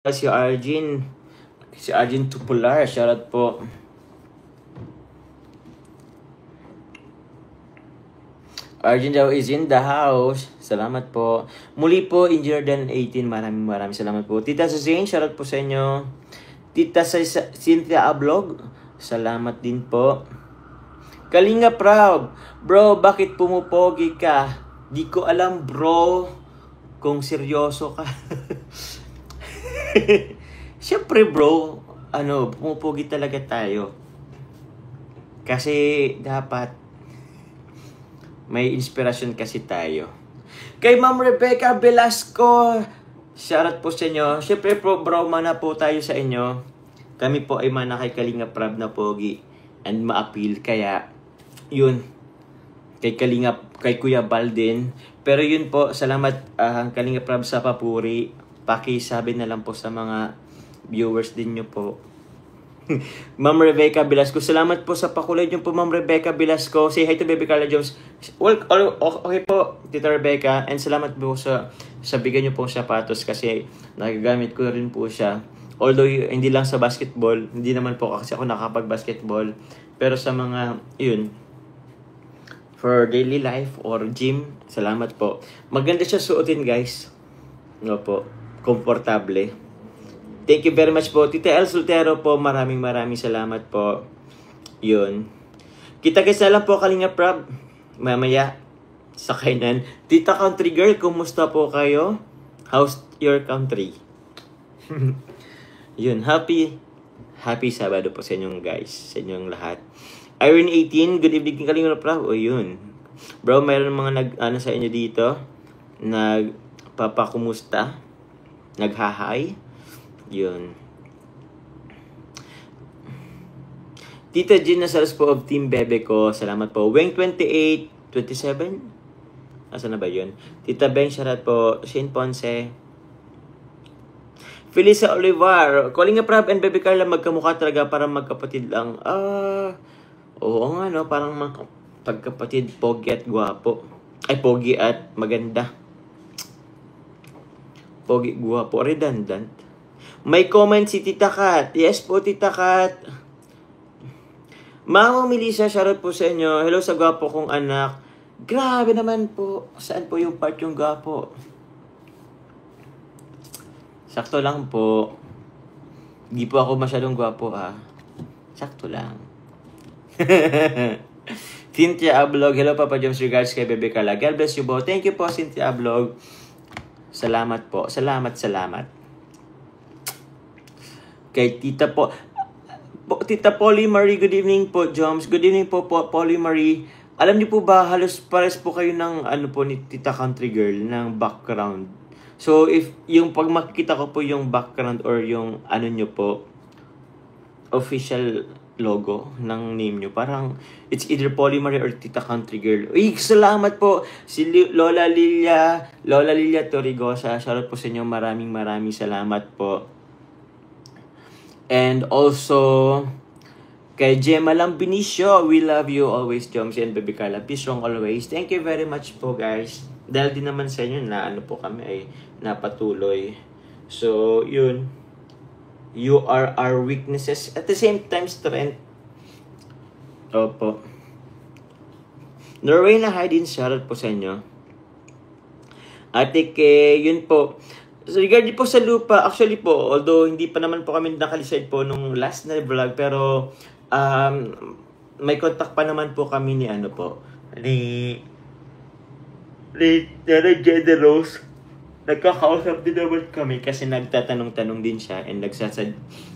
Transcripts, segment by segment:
Si Arjun. Si Arjun Tupular. Shoutout po. Arjun daw is in the house. Salamat po. Muli po, Engineer Dan 18. Maraming salamat po. Tita Suzanne, shoutout po sa inyo. Tita Cynthia Ablog, salamat din po. Kalinga Proud. Bro, bakit pumupogi ka? Di ko alam, bro, kung seryoso ka. Siyempre, bro, pumupogi talaga tayo. Kasi dapat may inspirasyon kasi tayo. Kay Ma'am Rebecca Velasco, shoutout po sa inyo. Siyempre po, bro, mana po tayo sa inyo. Kami po ay mana kay Kalinga Prab na pogi and ma-appeal. Kaya, yun. Kay Kuya Bal din. Pero yun po, salamat Kalinga Prab sa papuri. Pakisabi na lang po sa mga viewers din nyo po. Ma'am Rebecca Velasco, salamat po sa pakulay nyo po, Ma'am Rebecca Velasco. Say hi to Baby Carla Jones. Well, okay po, Tita Rebecca. And salamat po sa bigyan nyo po sapatos kasi nagagamit ko rin po siya. Although hindi lang sa basketball, hindi naman po kasi ako nakapag-basketball. Pero sa mga, yun, for daily life or gym, salamat po. Maganda siya suotin, guys. No po, komportable. Thank you very much po. Tita El Soltero po, maraming salamat po. Yun. Kita-kits na lang po, Kalinga Prab. Mamaya, sa kainan. Tita Country Girl, kumusta po kayo? How's your country? Yun, happy Sabado po sa inyong guys. Sa inyong lahat. Irene 18, good evening, Kalinga Prab. O yun. Bro, mayroon mga sa inyo dito. Nagpapakumusta. Naghahay. Yun. Tita Gina Salas po of Team Bebe ko. Salamat po. Weng 28, 27? Asa na ba yun? Tita Beng, shoutout po. Shane Ponce. Felisa Olivar. Kalinga Prab and Bebe Carla magkamukha talaga, parang magkapatid lang. Oo nga no. Parang pagkapatid, pogi at gwapo. Ay, pogi at maganda. Pogi, gwapo. Redundant. May comment si Tita Kat. Yes po, Tita Kat. Mama Melissa, shoutout po sa inyo. Hello sa gwapo kong anak. Grabe naman po. Saan po yung part yung gwapo? Sakto lang po. Hindi po ako masyadong gwapo ha. Sakto lang. Cynthia Ablog. Hello Papa Joms. Regards kay Bebe Carla. God bless you po. Thank you po, Cynthia Ablog. Salamat po. Salamat. Kay Tita Polly Marie, good evening po, Joms. Good evening po, Polly Marie. Alam niyo po ba, halos pares po kayo ng ni Tita Country Girl, ng background. So, if yung pag makikita ko po yung background or yung niyo po, official logo ng name niyo, parang it's either Polly Marie or Tita Country Girl. Uy, salamat po si Lola Lilia Torrigosa. Shoutout po sa inyo. Maraming salamat po. And also, kay Gemma Lambinicio, we love you always, Joms and Baby Carla. Peace strong always. Thank you very much po, guys. Dahil din naman sa inyo na po kami ay napatuloy. So, yun. You are our weaknesses. At the same time, strength. Opo. Norway na Haydin, shoutout po sa inyo. Ate yun po. So, regarding po sa lupa, actually po, although hindi pa naman po kami nakalisid po nung last na vlog, pero may contact pa naman po kami ni Jenny Rose. Nagkakausap din naman kami kasi nagtatanong-tanong din siya and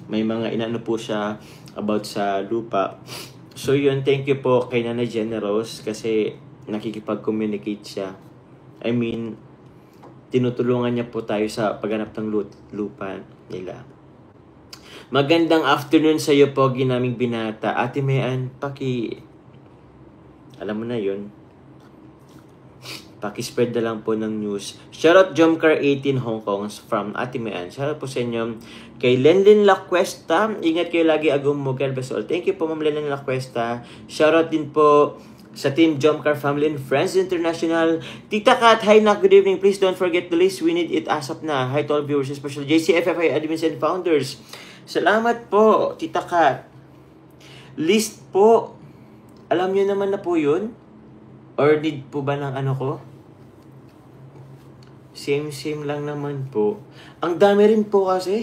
may mga po siya about sa lupa. So yun, thank you po kay Nana Jenny Rose kasi nakikipag-communicate siya. I mean, tinutulungan niya po tayo sa paghanap ng lupa nila. Magandang afternoon sa iyo po, ginaming binata. Ate Mayan, alam mo na yun. Paki-spread na lang po ng news. Shoutout Jomcar 18 Hong Kong from Ate Mayan. Shoutout po sa inyo. Kay Lenlin Lacuesta, ingat kayo lagi, agong mo, God bless all. Thank you po, Ma'am Lenlin Lacuesta. Shoutout din po Sa Team Jomcar Family and Friends International. Tita Kat, hi Nak, good evening. Please don't forget the list. We need it ASAP na. Hi to all viewers, especially JCFFI admins and founders. Salamat po, Tita Kat. List po. Alam niyo naman na po yun? Or need po ba ng ano ko? Same lang naman po. Ang dami rin po kasi.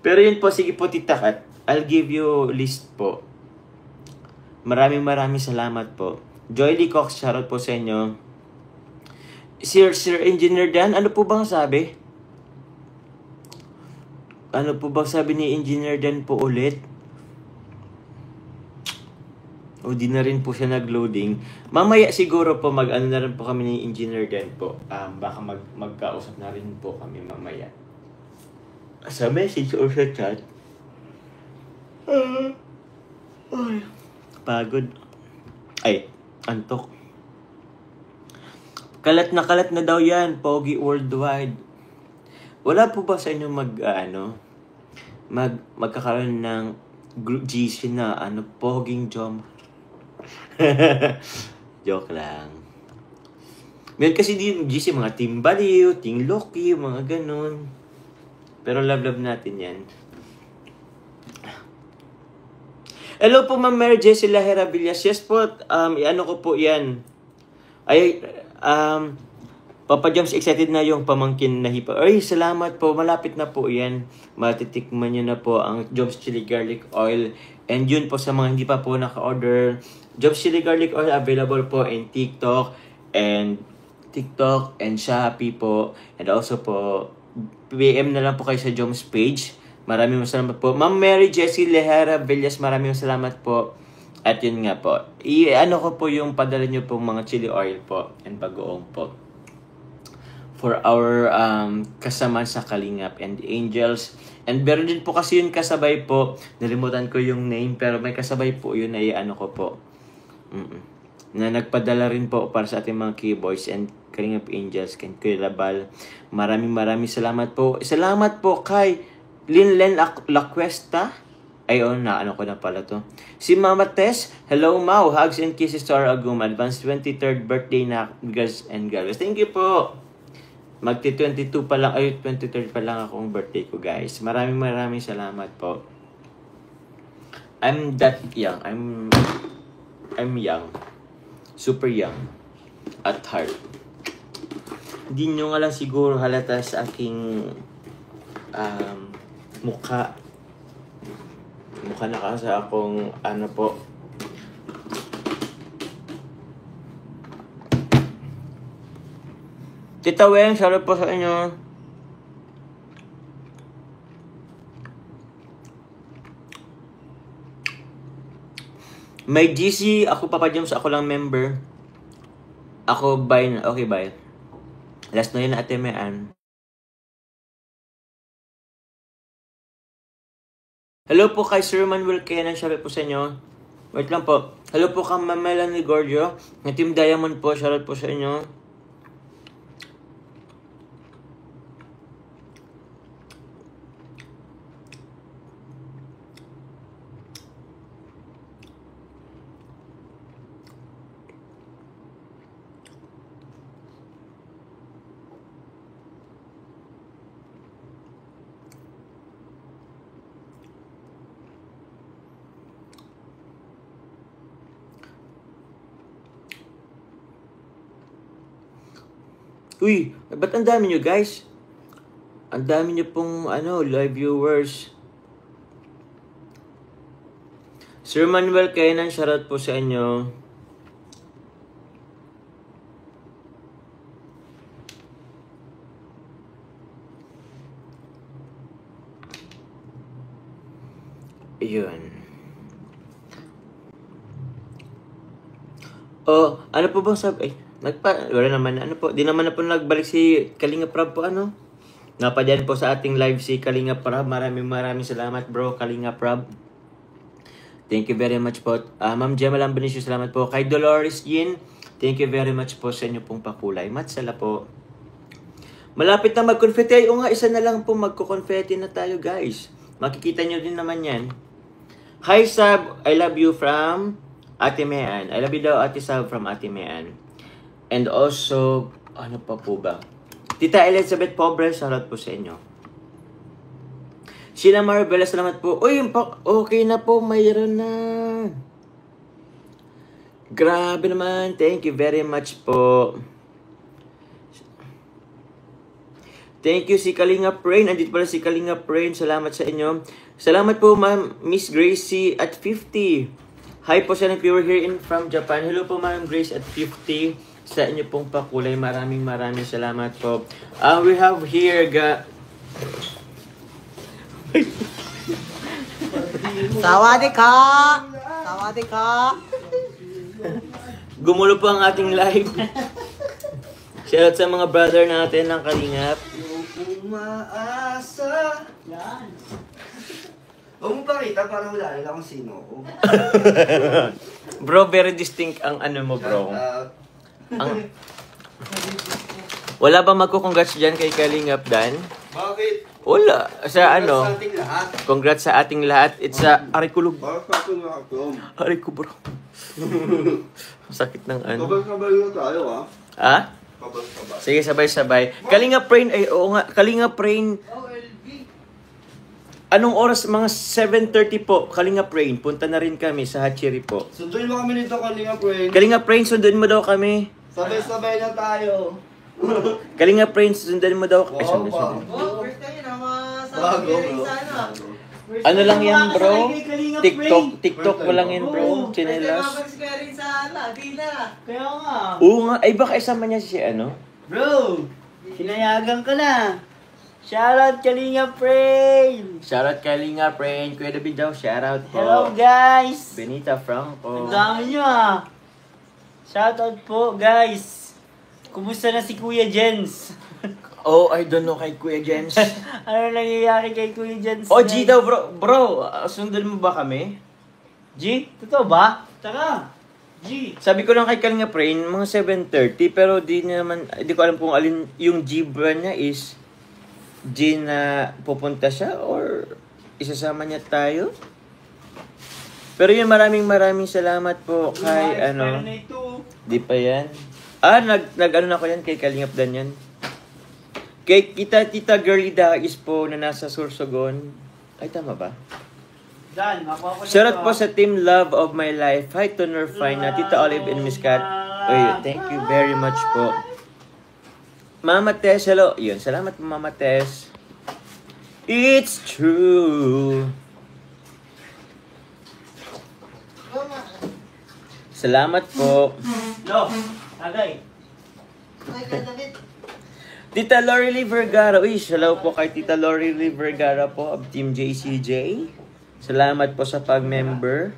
Pero yun po, sige po Tita Kat. I'll give you list po. Maraming salamat po. Joy Lee Cox, shoutout po sa inyo. Sir Engineer Dan, ano po bang sabi? Ano po bang sabi ni Engineer Dan po ulit? O di na rin po siya nag-loading. Mamaya siguro po mag-ano na rin po kami ni Engineer Dan po. Baka magkausap na rin po kami mamaya. Sa message or sa chat. Pagod. Ay, antok. Kalat na daw yan, Pogi Worldwide. Wala po ba sa inyo magkakaroon ng GC na Poging Jom? Joke lang. Meron kasi din GC, mga Team Baliw, Team Loki, mga ganun. Pero love natin yan. Hello po, Ma'am Mary Jessie Lahera Villas. Yes po, ko po yan. Papa Joms, excited na yung pamangkin na hipa. Ay, salamat po. Malapit na po yan. Matitikman nyo na po ang Joms Chili Garlic Oil. And yun po sa mga hindi pa po naka-order. Joms Chili Garlic Oil available po in TikTok and Shopee po. And also po, PM na lang po kayo sa Joms page. Maraming salamat po. Ma'am Mary Jessie Lehera Villas, maraming salamat po. At yun nga po. Ko po yung padala nyo pong mga chili oil po and bagoong po. For our kasamaan sa Kalingap and Angels. And meron din po kasi yun kasabay po. Nalimutan ko yung name pero may kasabay po yun na ko po. Na nagpadala rin po para sa ating mga keyboards and Kalingap Angels and Kuya Labal. Maraming salamat po. Salamat po kay Linlen Lacuesta. Ayun, ko na pala to. Si Mama Tess, hello Mau, hugs and kisses to our Agum. Advance 23rd birthday na girls and girls. Thank you po. Magti-22 pa lang, 23rd pa lang akong birthday ko guys. Maraming salamat po. I'm that young. I'm young. Super young. At heart. Hindi nyo nga lang siguro halata sa aking mukha na kasi akong po. Tita Weng, shoutout po sa inyo. May GC, ako Papa James, ako lang member. Ako bye na. Okay, bye. Last na yun na Ate Mean. Hello po kay Sir Manuel Kenan, shoutout po sa inyo. Wait lang po. Hello po kay Ma'am Melanie Gordio. Ng Team Diamond po, shoutout po sa inyo. Uy, ba't ang dami nyo guys? Ang dami nyo pong live viewers. Sir Manuel Kainan, shoutout po sa inyo. Ayun. Oh, ano po bang sabi? Wala naman, di naman na po nagbalik si Kalinga Prab po, Napadyan po sa ating live si Kalinga Prab. Maraming salamat bro, Kalinga Prab. Thank you very much po. Ma'am Gemma Lambanisio, salamat po. Kay Dolores Yin, thank you very much po sa inyo pong pakulay. Matsala po. Malapit na mag-confetti. O nga, isa na lang po, magko-confetti na tayo guys. Makikita nyo din naman yan. Hi Sab, I love you from Ate Mean. I love you daw, Ate Sal from Ate Mean. And also, ano pa po ba? Tita Elizabeth Pobre, shoutout po sa inyo. Sheila Maribela, salamat po. Uy, okay na po, mayroon na. Grabe naman, thank you very much po. Thank you si Kalinga Prain. Andito pala si Kalinga Prain. Salamat sa inyo. Salamat po, Ma'am Miss Gracie at 50. Hi po sa nag-viewer here from Japan. Hello po, Ma'am Grace at 50. Sa inyo pong pakulay. Maraming salamat po. We have here Sawadika! Sawadika! Gumulo po ang ating live. Shoutout sa mga brother natin ng Kalingap. Umaasa. Yan. Huwag mo pakita para wala nila kung sino ako. Bro, very distinct ang ano mo, bro. Ang... Wala ba magko-congrats dyan kay Kalingap Dan? Bakit? Wala. Sa ano? Sa ating lahat. Congrats sa ating lahat. It's a Arikulog. Ariku, bro. Sakit ng ano. Kabal-kabal na tayo, ha? Ha? Kabal-kabal. Sige, sabay-sabay. Kalinga Prain, ay oo nga. Kalinga Prain. Anong oras? Mga 7:30 po. Kalinga Prain. Punta na rin kami sa Hachiri po. Sunduin mo kami nito, Kalinga Prain. Kalinga Prain, sunduin mo daw kami. Sabay-sabay na tayo. Kalinga Prain, sunduin mo daw. Ay, Wow, sunduin. Oh, first time yun, Bago, bro. Ano lang yan, bro? TikTok mo lang yan, bro. Chinelas. Kaya nga. Oo nga. Ay, baka isama niya si ano? Bro, sinayagan ka na. Shoutout Kalinga Prain. Shoutout Kalinga Prain. Kuya David daw, shoutout po. Hello guys. Benita Franco. Ang dami nyo ah. Shoutout po guys. Kumusta na si Kuya Jens? Oh, I don't know kay Kuya Jens. Ano nangyayari kay Kuya Jens? Oh, G daw, bro. Bro, sundan mo ba kami? G? Totoo ba? Tara. G. Sabi ko lang kay Kalinga Prain, mga 7:30, pero di ko alam kung alin yung G brand niya is G na pupunta siya or isasama niya tayo. Pero yun, maraming salamat po kay ano. Di pa yan. Nag-ano na ko yan kay Kalingap Dan yan. Kay Tita Girlie Dais po na nasa Sursogon. Ay, tama ba? Dan, makuha ko Shoutout po sa Team Love of My Life. Hi to Nerfina, Tita Olive and Miss Kat. Uy, thank you very much po. Mama Tess, hello. Yun, salamat po Mama Tess. It's true. Salamat po. Lo, tagay. Tita Lori Lee Vergara. Uy, hello po kay Tita Lori Lee Vergara po of Team JCJ. Salamat po sa pag-member.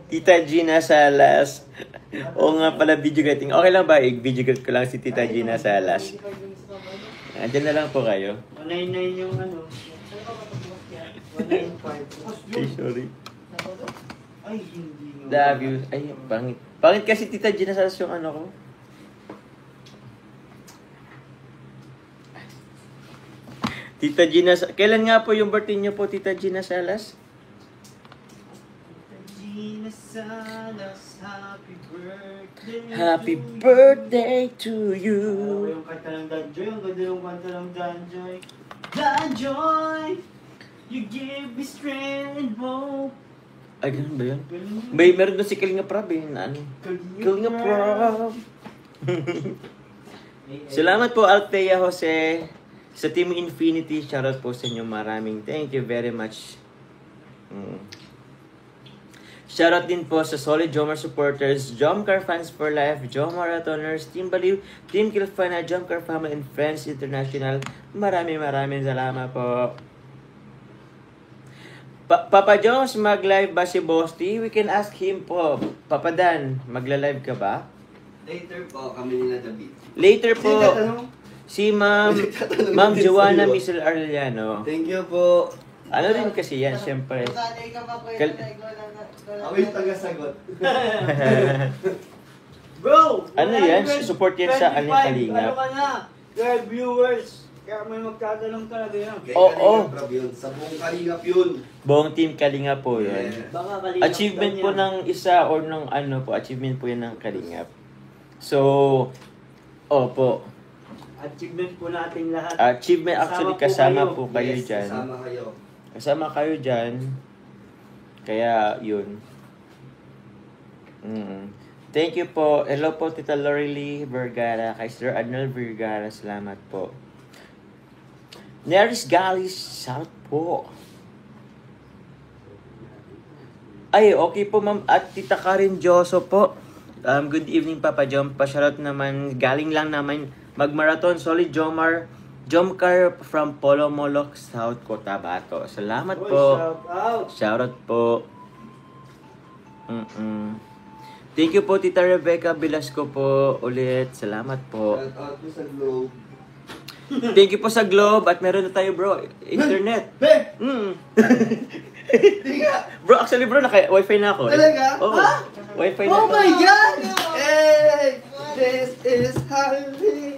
Tita Gina Salas. Oo nga pala, video getting. Okay lang ba? Video get ko lang si Tita Gina Salas. Andyan na lang po kayo. 199 yung ano. 195. Ay, sorry. Ay, hindi. Love you. Ay, pangit. Pangit kasi Tita Gina Salas yung ano ko. Tita Gina, kailan nga po yung birthday niyo po, Tita Gina Salas? Gina Salas, happy birthday. Happy birthday to you. Yung kanta ng Danjoy, ang ganda yung kanta ng Danjoy. Danjoy, you give me strength and hope. Ay, ganun ba yun? Meron doon si Kalinga Prab eh, na ano? Kalinga Prab. Salamat po, Althea Jose. Sa Team Infinity, shoutout po sa inyo. Maraming thank you very much. Shoutout din po sa Solid Jomar supporters, Jomcar Fans for Life, Jom Marathoners, Team Baliw, Team Kilfana, Jomcar Family and Friends International. Maraming salamat po. Papa Jones, mag-live ba si Bosti? We can ask him po. Papa Dan, magla-live ka ba? Later po, kami nila David. Later po. Sino tatanong? Si Ma'am Joanna Misel Arellano. Thank you po. Ano rin kasi yan, syempre. Ako yung taga-sagot. Bro! Ano yan? Support yan sa Aling Kalingap. Ano ka na? Your viewers. Kaya may magtatanong talaga yan. Kay Oo. Kalingap Rab yun. Sa buong Kalingap yun. Buong team Kalinga po yun. Yeah. Baka kalingap Achievement lang po yan. ng isa or ng ano po, achievement po yan ng Kalingap. So, opo. Achievement po natin lahat. Achievement actually kasama po kayo Yes, dyan. kasama kayo. Kasama kayo dyan. Kaya, yun. Thank you po. Hello po, Tita Lorely Vergara. Kay Sir Arnold Vergara. Salamat po. Neris Galis, shout po. Ay, okay po ma'am. At Tita Karen Joso po. Good evening, Papa Jom. Pa-shoutout naman. Galing lang naman mag-marathon. Solid Jomcar from Polo Moloch, South Cotabato. Salamat Uy, po. shout out. Shoutout po. Thank you po, Tita Rebecca Velasco po. Ulit. Salamat po. Shout out po sa Globe. Thank you po sa Globe. At meron na tayo, bro. Internet. Be! Mm. Hindi nga! Bro, actually bro, naka-wifi na ako. Talaga? Oo. Ha? Wifi na Oh ako. my God! Hey! This is holiday!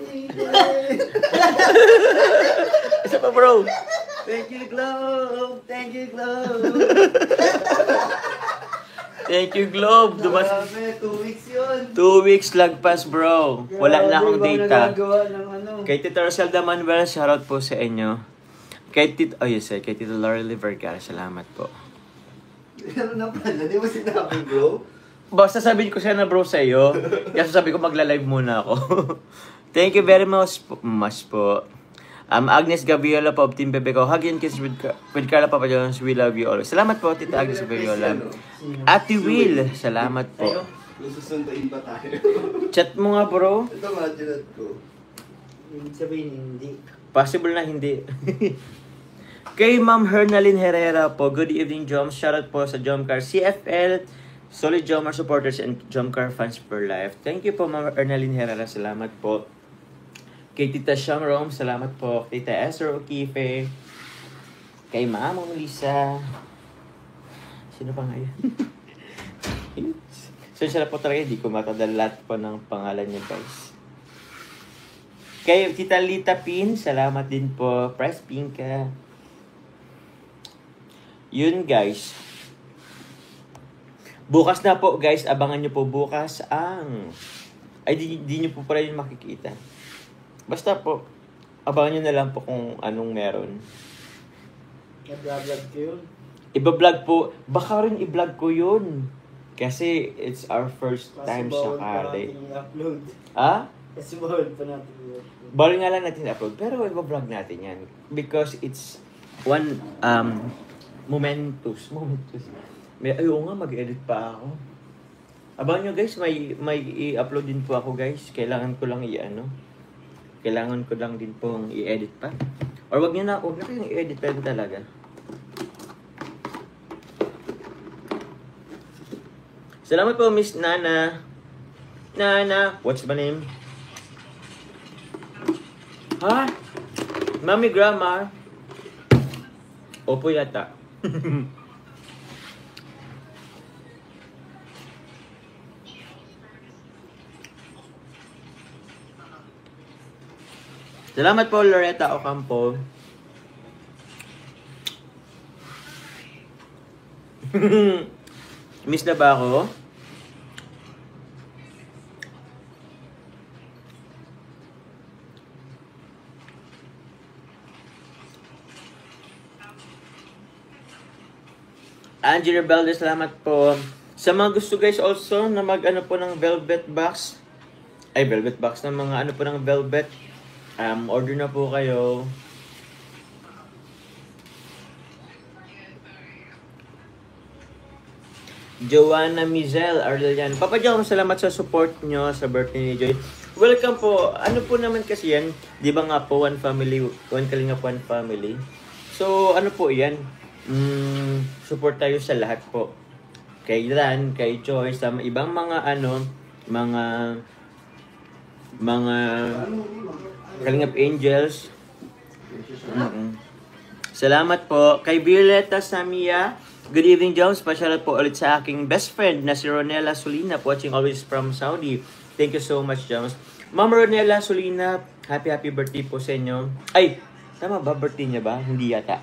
Isa pa bro. Thank you, Globe! Thank you, Globe! Thank you, Globe. Grabe, 2 weeks yun! 2 weeks lagpas, bro. Wala na akong Grabe, ibang data. nagagawa ng ano. Kay Tita Roselda Manuel, shoutout po sa inyo. Kay Tita, kay Tita Laurel Vergara, salamat po. Ano na pala? Di mo sinabi, bro? Basta sabihin ko siya na bro sa iyo. Kaya sabi ko magla-live muna ako. Thank you very much po. Agnes Gaviola po of Team Bebe ko. Hug and kiss with Carla Papa Jones. We love you all. Salamat po, Tita Agnes Gaviola. Ate Will, salamat po. Kung susunduin ba tayo? Chat mo nga bro. Ito nga, chinat ko. Ibig sabihin, hindi. Possible na hindi. Kay Ma'am Hernaline Herrera po. Good evening, Jom. Shoutout po sa Jomcar CFL, Solid Jomar supporters and Jomcar fans for life. Thank you po, Ma'am Hernaline Herrera. Salamat po. Kay Tita Shang Rom, salamat po. Tita Esther Okife. Kay Ma'am Lisa. Sino pa nga yun? So siya po talaga, hindi ko matadalat po ng pangalan niya, guys. Kay Tita Lita Pin, salamat din po. Price Pinka. Yun, guys. Bukas na po, guys. Abangan nyo po bukas ang... Ay, di nyo po pala yun makikita. Basta po, abangan nyo na lang po kung anong meron. Nag-vlog ko yun. Iba-vlog po. Baka rin i-vlog ko yun. Kasi it's our first time sa Kali. i-upload. Ah? Kasi bawal pa natin i-upload. Bawal nga lang natin i-upload. Pero iba-vlog natin yan. Because it's one momentous. Ayaw nga, mag-edit pa ako. Abangan nyo guys, may i-upload din po ako guys. Kailangan ko lang Kailangan ko lang din pong i-edit pa. Or wag na kayong i-edit pa rin talaga. Salamat po, Miss Nana. Nana, what's my name? Ha? Mami, Grandma? Opo yata. Salamat po, Loretta Ocampo. Miss na ba ako? Angie Rebelde, salamat po. Sa mga gusto guys also na mag-ano po ng velvet box. Ay, velvet box ng mga ano po ng velvet. Order na po kayo. Joanna Mizel Arlelian. Papa Jom, salamat sa support nyo sa birthday ni Joy. Welcome po. Ano po naman kasi yan? Di ba nga po, one family, one kalingap, one family. So, ano po yan? Support tayo sa lahat po. Kay Dan, kay Joy, sa ibang mga mga Kalingap Angels. Salamat po. Kay Violeta Samia. Good evening, Jones. Pasyalat po ulit sa aking best friend na si Ronella Solina, watching always from Saudi. Thank you so much, Jones. Ma'am Ronella Solina, Happy birthday po sa inyo. Ay, tama ba? Birthday niya ba? Hindi yata.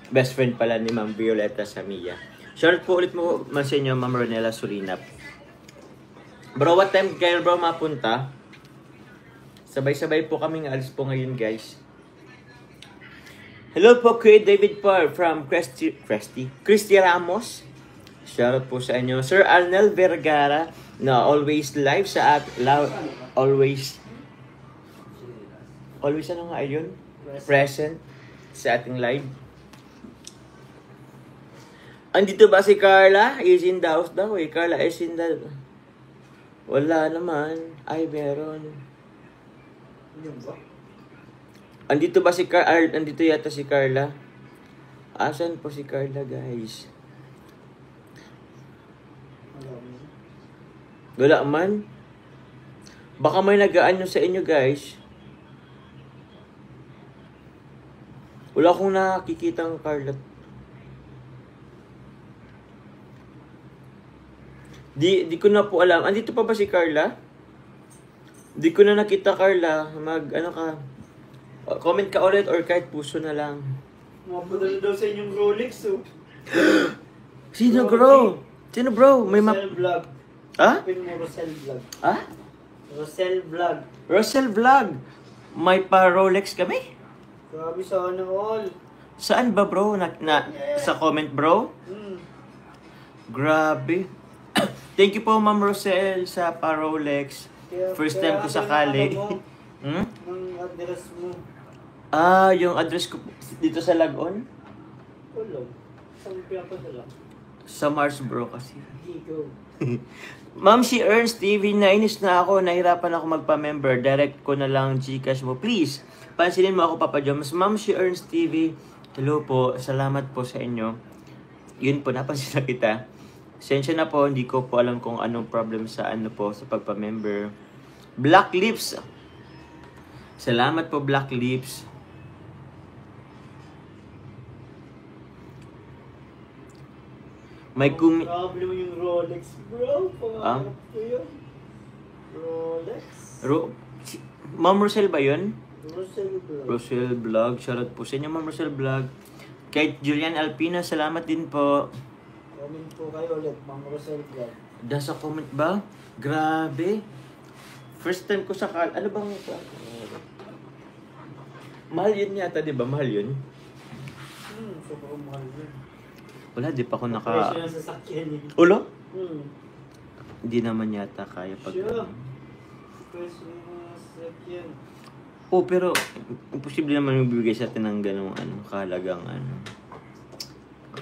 Best friend pala ni Ma'am Violeta Samia. Shoutout po ulit mo sa inyo, Ma'am Ronela Surinap. Bro, what time kayo bro mapunta? Sabay-sabay po kaming alis po ngayon, guys. Hello po, Kuya David Parr from Christy Ramos. Shoutout po sa inyo. Sir Arnel Vergara na always live sa always ano nga ayun? Present sa ating live. Andito ba si Carla? Is in the house daw eh. Carla is in the... Wala naman. Ay, meron. Andito ba si Carla? Andito yata si Carla. Asan po si Carla, guys? Wala man. Baka may nag-aano sa inyo, guys. Wala akong nakikitang Carla. Di ko na po alam. Andito pa ba si Carla? Di ko na nakita, Carla. Ano ka? Comment ka ulit or kahit puso na lang. Mapadala daw sa inyong Rolex, oh. Sino, bro? Sino, bro? May Rosel Vlog. Ha? Open mo Rosel Vlog. Ha? Rosel Vlog. Russell Vlog. May pa Rolex kami? Grabe, sana all. Saan ba, bro? Sa comment, bro? Grabe. Thank you po, Ma'am Rosel, sa pa Rolex. First time ko sakali. Ang address mo. Yung address ko dito sa Lagon? Wala. Saan mo pinapadala? Sa Mars, bro, kasi. Ikaw. Ma'am, si Ernst TV, nainis na ako. Nahirapan ako magpa-member. Direct ko na lang Gcash mo. Please, pansinin mo ako, Papa Joms. Ma'am, si Ernst TV, hello po. Salamat po sa inyo. Yun po, napansin na kita. Sensya na po, hindi ko po alam kung anong problem sa sa pagpa-member. Black Lips. Salamat po, Black Lips. May Problem yung Rolex, bro. Pangarap ko yun. Rolex. Ma'am Rosel ba yun? Rosel Vlog. Rosel Vlog. Shoutout po sa inyo, Ma'am Rosel Vlog. Kay Julian Alpina, salamat din po. Comment po kayo ulit, Ma'am Rosel Vlog. Nasa comment ba? Grabe. First time ko sa ano bang... Mahal yun yata, di ba? Mahal yun? Sobrang mahal yun. Wala, di pa ako Presyo ng sasakyan yun. Ulo? Hindi naman yata kaya pag... Sure. Presyo ng sasakyan. Pero imposible naman magbibigay sa atin ng ganong kahalagang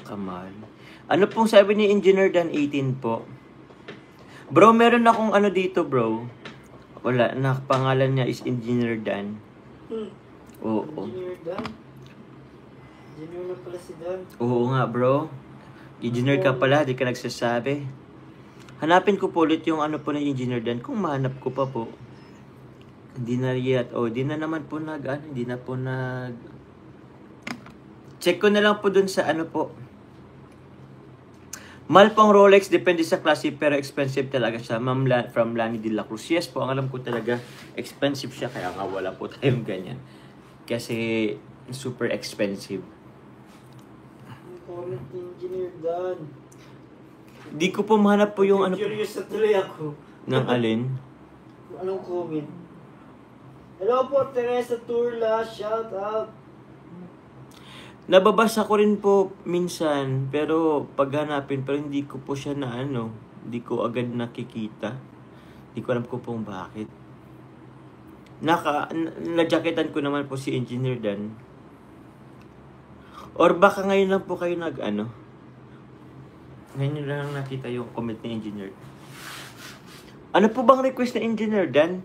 kamahal. Ano pong sabi ni Engineer Dan 18 po? Bro, meron akong dito, bro. Wala, pangalan niya is Engineer Dan. Oo. Engineer Dan? Engineer na pala si Dan. Oo nga, bro. Engineer ka pala, di ka nagsasabi. Hanapin ko po ulit yung po ng Engineer Dan. Kung mahanap ko pa po. Hindi na yet. Di na naman po hindi na po check ko na lang po dun sa po. Mahal pang Rolex, depende sa klase, pero expensive talaga siya. Ma'am from Lani de la Cruz. Yes po, ang alam ko talaga, expensive siya. Kaya nga wala po tayong ganyan. Kasi, super expensive. Comment ni Engineer Dan. Di ko po mahanap po yung Curious na tuloy ako. ng alin. Anong comment? Hello po, Teresa Turla. Shout out. Nababasa ko rin po minsan, pero paghanapin, pero hindi ko po siya hindi ko agad nakikita. Hindi ko alam ko pong bakit. Na-jacketan ko naman po si Engineer Dan. Or baka ngayon lang po kayo ngayon lang nakita yung comment ni Engineer. Ano po bang request na Engineer Dan?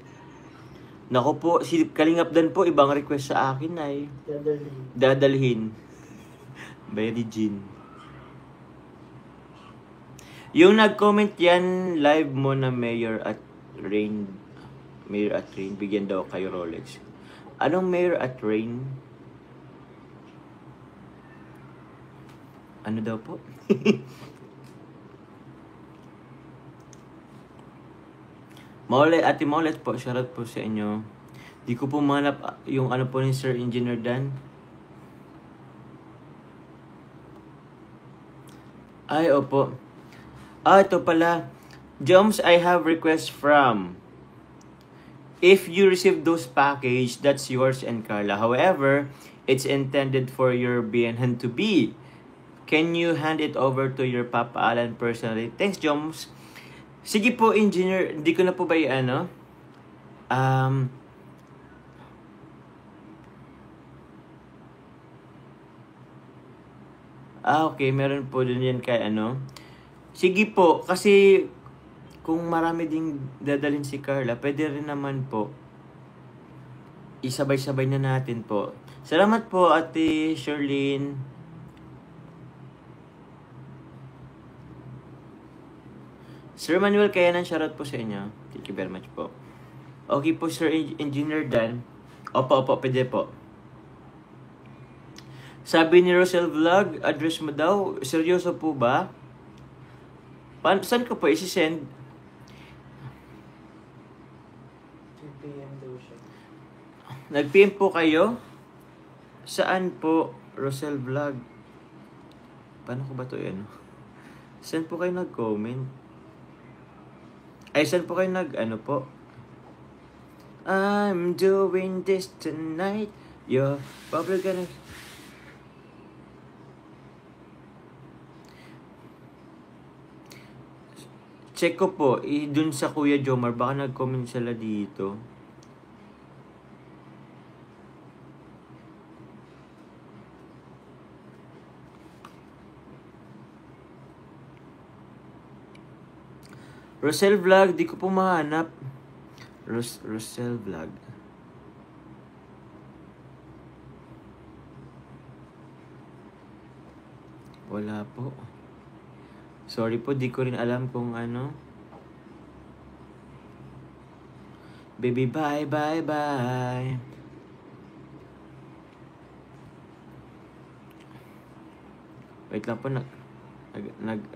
Nako po, si Kalingap Dan po, ibang request sa akin ay dadalhin. Very Jean. Yung nag-comment yan, live mo na Mayor at Rain, bigyan daw kayo Rolex. Anong Mayor at Rain? Ano daw po? Ate Molet po, shoutout po sa inyo. Di ko po manap yung ano po ni Sir Engineer Dan. Ay, opo. Ito pala. Joms, I have request from. If you receive those package, that's yours and Carla. However, it's intended for your biyanan to be. Can you hand it over to your Papa Alan personally? Thanks, Joms. Sige po, Engineer. Hindi ko na po ba yung ano? Okay. Meron po din yan kay ano. Sige po. Kasi kung marami ding dadalhin si Carla, pwede rin naman po. Isabay-sabay na natin po. Salamat po, Ate Sherlyn. Sir Manuel, kaya nang shoutout po sa inyo. Thank you very much po. Okay po, Sir Engineer Dan. Opo, pwede po. Sabi ni Rosel Vlog, address mo daw. Seryoso po ba? Saan ko po isi-send? 2 PM daw siya. Nag-PM po kayo? Saan po, Rosel Vlog? Paano ko ba ito yan? Saan po kayo nag-comment? Ay, saan po kayo nag-ano po? I'm doing this tonight. You're probably gonna... Check ko po, dun sa Kuya Jomar, baka nag-comment sila dito. Rosel Vlog, di ko po mahanap. Rosel Vlog. Wala po. Sorry po, di ko rin alam kung ano. Baby, bye. Wait lang po,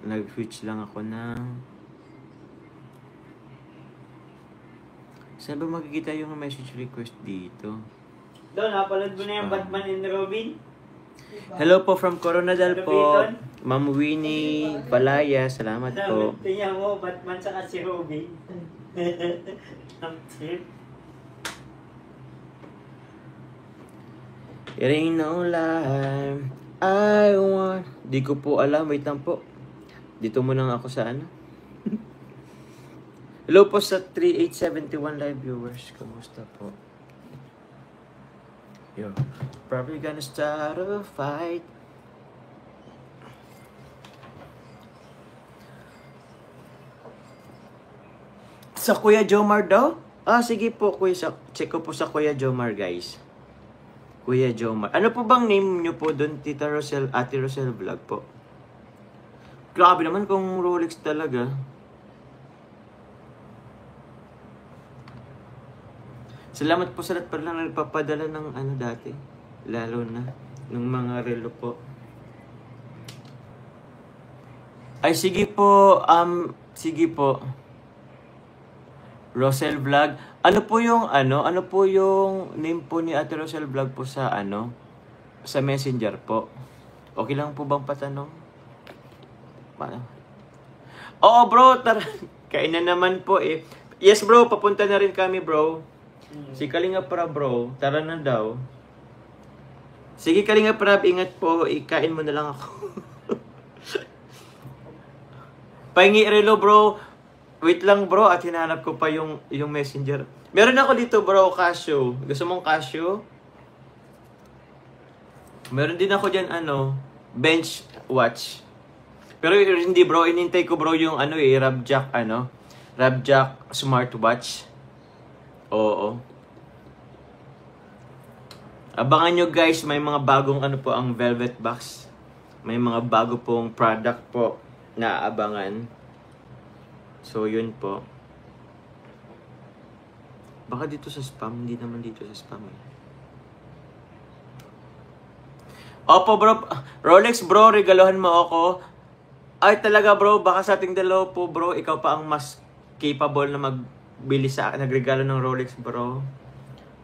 nag-switch lang ako ng... Saan ba makikita yung message request dito? Doon, napanood mo na yung Batman and Robin? Hello po from Coronadal po. Ma'am Winnie Palaya, salamat po. Tingnan mo, Batman saka si Robin. Ang trip. It ain't no lie, I want... Di ko po alam, wait lang po. Dito muna ako sa ano. Hello po sa 3871 live viewers. Kamusta po? Yo, probably gonna start a fight. Sa Kuya Jomar daw? Sige po, Kuya. Check ko po sa Kuya Jomar, guys. Kuya Jomar. Ano po bang name nyo po doon, Tita Rosel, Ate Rosel Vlog po? Grabe naman kung Rolex talaga. Salamat po sa lahat pala na nagpapadala ng ano dati. Lalo na ng mga relo po. Ay, sige po. Sige po. Rosel Vlog. Ano po yung ano po yung name po ni Ate Rosel Vlog po sa sa Messenger po? Okay lang po bang patanong? Paano? Oo, bro. Tara. Kainan naman po eh. Yes, bro. Papunta na rin kami, bro. Si Kalinga Prab, bro. Tara na daw. Sige, Kalinga Prab. Ingat po. Ikain mo na lang ako. Pahingi relo, bro. Wait lang, bro. At hinahanap ko pa yung messenger. Meron ako dito, bro. Casio. Gusto mong Casio? Meron din ako dyan, bench watch. Pero hindi, bro. Inintay ko, bro, yung Rabjack, Rabjack smartwatch. Oo. Abangan nyo, guys. May mga bagong ang Velvet Box. May mga bago pong product po na abangan. So, yun po. Baka dito sa spam. Hindi naman dito sa spam eh. Opo, bro. Rolex, bro. Regaluhan mo ako. Ay, talaga, bro. Baka sa ating dalawa po, bro. Ikaw pa ang mas capable na magbili sa akin. Nagregalo ng Rolex, bro.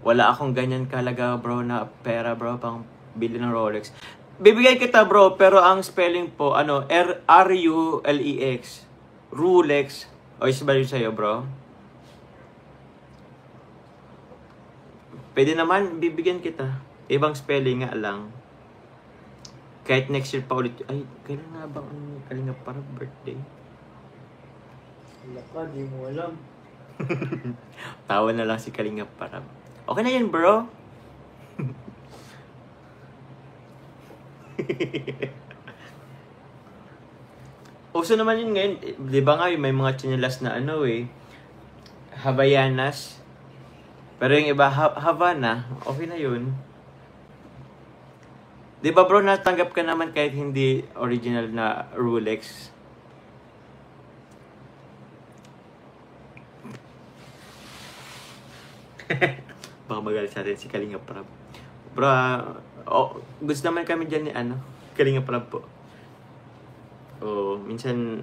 Wala akong ganyan kalaga bro na pera bro pang bili ng Rolex. Bibigay kita bro, pero ang spelling po, R-U-L-E-X. Rolex. O, is ba yun sa'yo bro? Pwede naman, bibigyan kita. Ibang spelling nga lang. Kahit next year pa ulit. Ay, kailan nga bang Kalinga para birthday? Wala ka, di mo alam. Tawa na lang si Kalinga para. Okay na yan, bro. Uso naman yun ngayon. Di ba nga, may mga chinelas na Havaianas. Pero yung iba, Havana. Okay na yun. Di ba bro, natanggap ka naman kahit hindi original na Rolex? Baka magalit sa atin si Kalinga Prab. Bro, gusto naman kami dyan ni Kalinga Prab po. Minsan,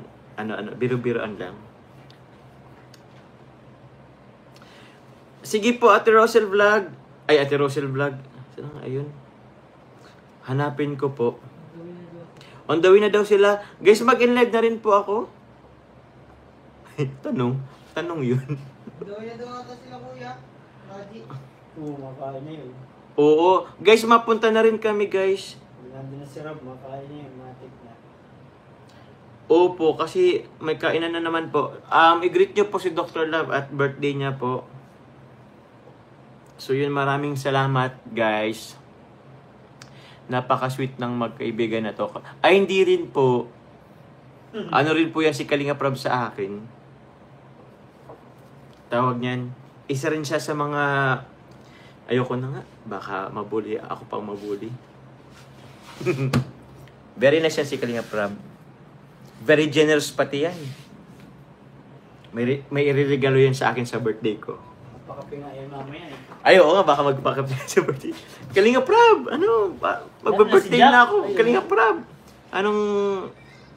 biro-biroan lang. Sige po, Ate Rosel Vlog. Ay, Ate Rosel Vlog. Saan nga, ayun. Hanapin ko po. On the way na daw sila. Guys, mag-in-live na rin po ako. Tanong yun. Daw ata sila kuya. Raji. Oo, makain na yun. Oo. Guys, mapunta na rin kami, guys. Nandun na si Rob, makain na yun, matik na. Opo, kasi may kainan na naman po. I-greet nyo po si Dr. Love at birthday niya po. So yun, maraming salamat, guys. Napaka-sweet ng magkaibigan na to. Ay, hindi rin po. Ano rin po yan si Kalinga Prab sa akin. Tawag niyan. Isa rin siya sa mga... Ayoko na nga. Baka mabuli. Ako pang mabuli. Very nice yan si Kalinga Prab. Very generous pati yan. May iririgalo yan sa akin sa birthday ko. Pakape nga yan mamaya eh. Ay, oo nga, baka magpakape sa birthday. Kalinga Prab! Magbe-birthday na ako. Kalinga Prab! Anong...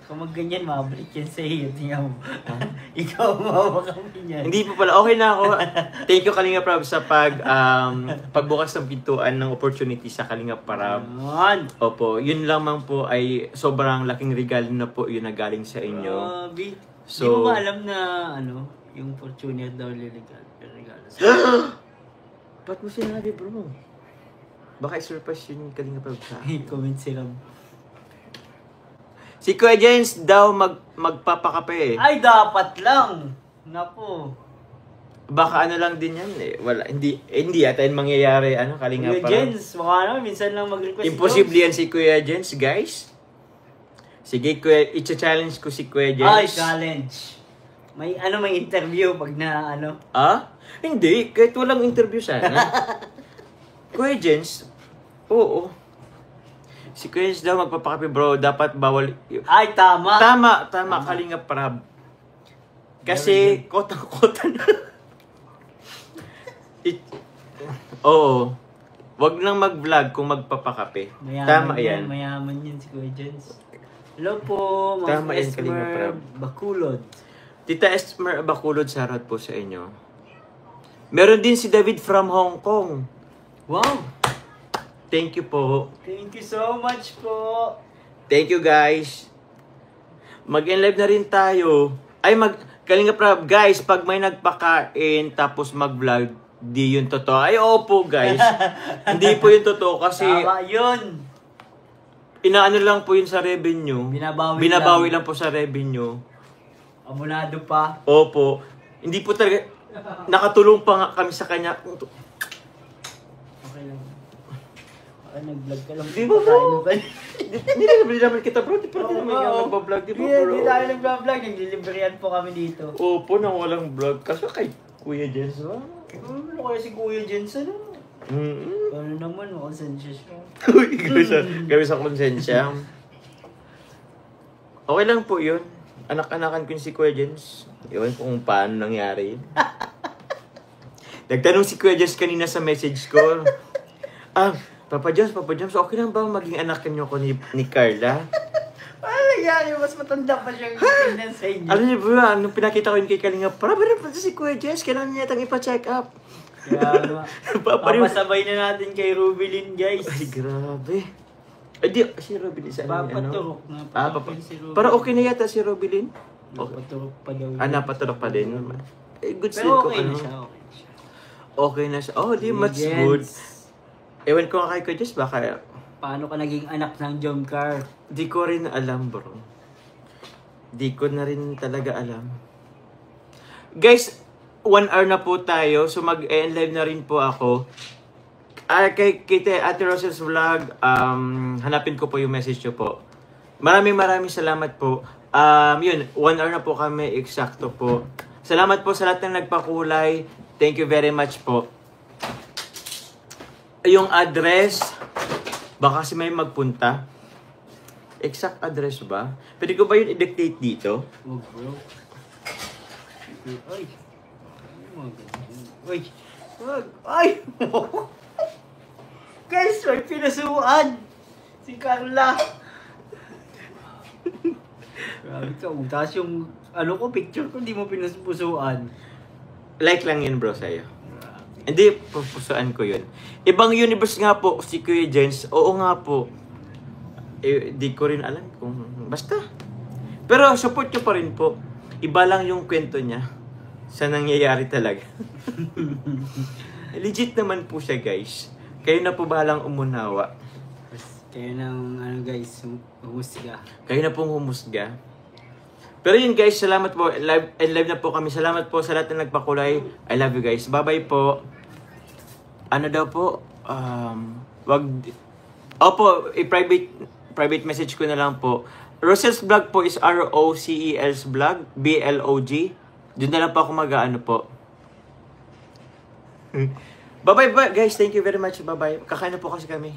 Kung magganyan, mabalik yan sa iyo. Tingnan mo. Ikaw mawakami niyan. Hindi po pala. Okay na ako. Thank you, Kalinga Prab, sa pagbukas ng pintuan ng opportunity sa Kalinga Prab. Opo, yun lamang po ay sobrang laking regalo na po yun na galing sa inyo. So, di mo ba alam na yung opportunity daw regalo sa Ba't mo sinabi, bro? Baka i-surprise yun yung Kalinga Prab sa akin. Comment sila. Si Kuya Jens daw magpapakape eh. Ay, dapat lang! Naku. Baka lang din yan eh. Wala, hindi yata yun mangyayari. Kalinga Kuya Prab. Jens, baka minsan lang mag-request. Imposible yan si Kuya Jens, guys. Sige, Kuya, i-challenge ko si Kuya Jens. Ay, challenge. May interview pag na Hindi, kahit walang interview sana. Kuya Jens, oo. Si Kuya Jens daw magpapakape, bro. Dapat bawal. Ay, tama. Tama, Kalinga Prab. Kasi, kota na. Oo. Wag nang mag-vlog kung magpapakape. Tama yan. Mayaman yan si Kuya Jens. Hello po, Tama yan, Kalinga Prab. Bakulod. Tita Esmer Bakulod, shoutout po sa inyo. Meron din si David from Hong Kong. Wow! Thank you po. Thank you so much po. Thank you, guys. Mag-in-live na rin tayo. Ay, Kalinga Prab, guys, pag may nagpakain tapos mag-vlog, di yun totoo. Ay, opo, guys. Hindi po yun totoo kasi... Tama yun. Inaano lang po yun sa revenue. Binabawi lang po sa revenue. Abonado pa. Opo. Hindi po talaga... Nakatulong pa nga kami sa kanya. Okay lang. Nag-vlog ka lang. Di ba, bro? Hindi naman kita, bro. Di pa rin naman yung nagbablog. Di ba, bro? Hindi tayo nag-vlog. Naglilibrihan po kami dito. Opo, nang walang vlog. Kaso kay Kuya Jens. Ano kaya si Kuya Jens? Ano naman, konsensya siya. Uy, gabi sa konsensya. Okay lang po yun. Anak-anakan ko si Kuya Jens. Iwan ko kung paano nangyari yun. Nagtanong si Kuya Jens kanina sa message ko. Papa James, okay lang ba maging anak niyo ko ni Carla? Ano nangyari? Mas matanda pa siyang tingnan sa inyo. Ano niyo ba? Nung pinakita ko yun kay Kalinga, para si Kuya Jens, kailangan niya itang ipa-check up. Kaya papasabay na natin kay Rubilin, guys. Ay, grabe. Ay, di, si Robilin sa ano? Papaturok na. Si Rubilin. Para okay na yata si Robilin? Papaturok pa daw. Napaturok pa din. Good sleep Pero ko. okay na ano. siya, Okay na siya. Oh, di, much Yes. good. Ewan ko nga kay Kuya Jess, baka Paano ka naging anak ng Jomcar? di ko rin alam, bro. Di ko na rin talaga alam. Guys, 1 hour na po tayo. So mag-end live na rin po ako. Kay Ate Rosel's vlog, hanapin ko po yung message nyo po. Maraming salamat po. Yun, 1 hour na po kami, eksakto po. Salamat po sa lahat ng nagpakulay. Thank you very much po. Yung address, baka kasi may magpunta. Exact address ba? Pwede ko ba yun i-dictate dito? Oh, bro. Ay. Uy. Wag. Ay. Guys, may pinasuan. Si Carla. Grabe ka. Tapos yung picture ko, di mo pinasupusuan. Like lang yun, bro, sa'yo. Hindi, pupusuan ko yun. Ibang universe nga po, si Kuya Jens. Oo nga po. Di ko rin alam kung... Basta. Pero support nyo pa rin po. Iba lang yung kwento niya. Sa nangyayari talaga. Legit naman po siya, guys. Kayo na po balang umunawa. Kayo nang, guys, humusga. Kayo na pong humusga. Pero yun, guys, salamat po. Live na po kami. Salamat po sa lahat na nagpakulay. I love you, guys. Bye-bye po. Ano daw po? Opo, private message ko na lang po. Rosel's vlog po is ROCEL's vlog, BLOG. Doon na lang po ako mag-ano po. Bye-bye, guys. Thank you very much. Bye-bye. Kakain na po kasi kami.